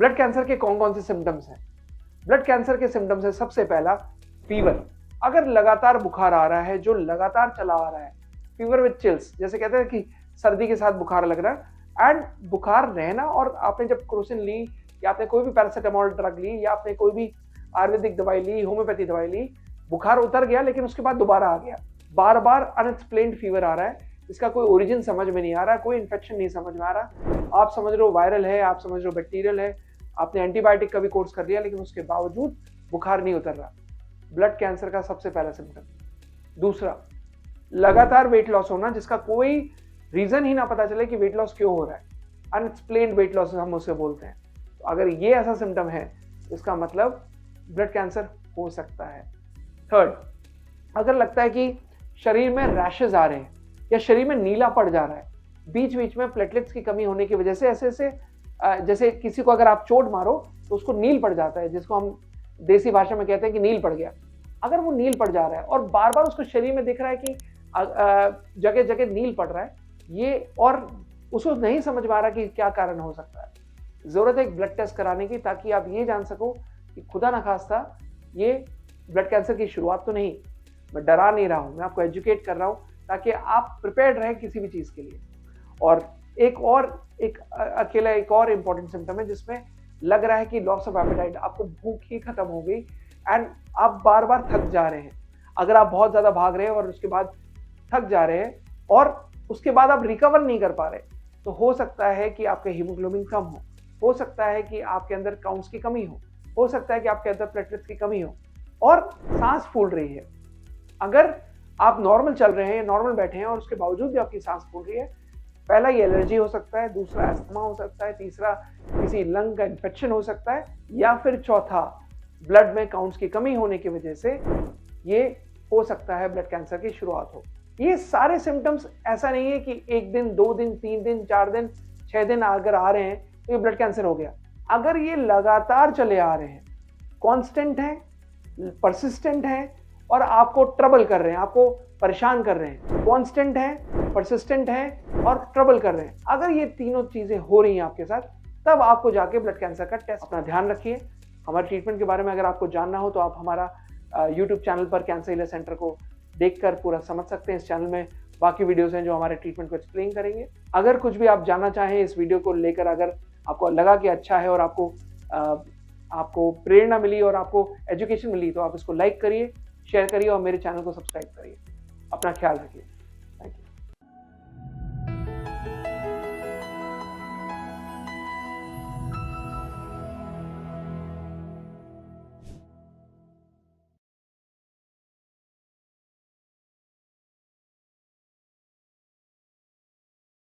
Blood cancer के कौन कौन से सिम्टम्स हैं? ब्लड कैंसर के सिम्टम्स है सबसे पहला फीवर। अगर लगातार बुखार आ रहा है जो लगातार चला आ रहा है, फीवर विद चिल्स, जैसे कहते हैं कि सर्दी के साथ बुखार लग रहा है, एंड बुखार रहना, और आपने जब क्रोसिन ली या आपने कोई भी पैरासिटामोल ड्रग ली या आपने कोई भी आयुर्वेदिक दवाई ली, होम्योपैथी दवाई ली, बुखार उतर गया लेकिन उसके बाद दोबारा आ गया, बार बार अनएक्सप्लेन्ड फीवर आ रहा है, इसका कोई ओरिजिन समझ में नहीं आ रहा, कोई इन्फेक्शन नहीं समझ में आ रहा, आप समझ रहे हो वायरल है, आप समझ रहे हो बैक्टीरियल है, आपने एंटीबायोटिक का भी कोर्स कर लिया लेकिन उसके बावजूद बुखार नहीं उतर रहा, ब्लड कैंसर का सबसे पहला सिम्टम। दूसरा, लगातार वेट लॉस होना जिसका कोई रीजन ही ना पता चले कि वेट लॉस क्यों हो रहा है, अनएक्सप्लेन्ड वेट लॉस हम उसे बोलते हैं। तो अगर ये ऐसा सिम्टम है इसका मतलब ब्लड कैंसर हो सकता है। थर्ड, अगर लगता है कि शरीर में रैशेज आ रहे हैं या शरीर में नीला पड़ जा रहा है, बीच बीच में प्लेटलेट्स की कमी होने की वजह से ऐसे जैसे किसी को अगर आप चोट मारो तो उसको नील पड़ जाता है, जिसको हम देसी भाषा में कहते हैं कि नील पड़ गया, अगर वो नील पड़ जा रहा है और बार बार उसको शरीर में दिख रहा है कि जगह जगह नील पड़ रहा है, ये और उसको नहीं समझ में आ रहा कि क्या कारण हो सकता है, जरूरत है एक ब्लड टेस्ट कराने की ताकि आप ये जान सको कि खुदा न खास्ता ये ब्लड कैंसर की शुरुआत तो नहीं। मैं डरा नहीं रहा हूँ, मैं आपको एजुकेट कर रहा हूँ ताकि आप प्रिपेयर्ड रहें किसी भी चीज़ के लिए। और एक और इम्पॉर्टेंट सिम्टम है जिसमें लग रहा है कि लॉस ऑफ एपेटाइट, आपको भूख ही खत्म हो गई एंड आप बार बार थक जा रहे हैं। अगर आप बहुत ज़्यादा भाग रहे हैं और उसके बाद थक जा रहे हैं और उसके बाद आप रिकवर नहीं कर पा रहे, तो हो सकता है कि आपका हीमोग्लोबिन कम हो सकता है कि आपके अंदर काउंट्स की कमी हो सकता है कि आपके अंदर प्लेटलेट्स की कमी हो और सांस फूल रही है। अगर आप नॉर्मल चल रहे हैं, नॉर्मल बैठे हैं और उसके बावजूद भी आपकी सांस फूल रही है, पहला ये एलर्जी हो सकता है, दूसरा अस्थमा हो सकता है, तीसरा किसी लंग का इन्फेक्शन हो सकता है, या फिर चौथा ब्लड में काउंट्स की कमी होने की वजह से ये हो सकता है ब्लड कैंसर की शुरुआत हो। ये सारे सिम्टम्स ऐसा नहीं है कि एक दिन, 2 दिन, 3 दिन, 4 दिन, 6 दिन अगर आ रहे हैं तो ये ब्लड कैंसर हो गया। अगर ये लगातार चले आ रहे हैं, कांस्टेंट हैं, परसिस्टेंट हैं और आपको ट्रबल कर रहे हैं, आपको परेशान कर रहे हैं, कांस्टेंट हैं, परसिस्टेंट हैं और ट्रबल कर रहे हैं, अगर ये तीनों चीजें हो रही हैं आपके साथ, तब आपको जाके ब्लड कैंसर का टेस्ट। अपना ध्यान रखिए। हमारे ट्रीटमेंट के बारे में अगर आपको जानना हो तो आप हमारा यूट्यूब चैनल पर कैंसर हीलर सेंटर को देखकर पूरा समझ सकते हैं। इस चैनल में बाकी वीडियोस हैं जो हमारे ट्रीटमेंट को एक्सप्लेन करेंगे। अगर कुछ भी आप जानना चाहें इस वीडियो को लेकर, अगर आपको लगा कि अच्छा है और आपको प्रेरणा मिली और आपको एजुकेशन मिली, तो आप इसको लाइक करिए, शेयर करिए और मेरे चैनल को सब्सक्राइब करिए। अपना ख्याल रखिए।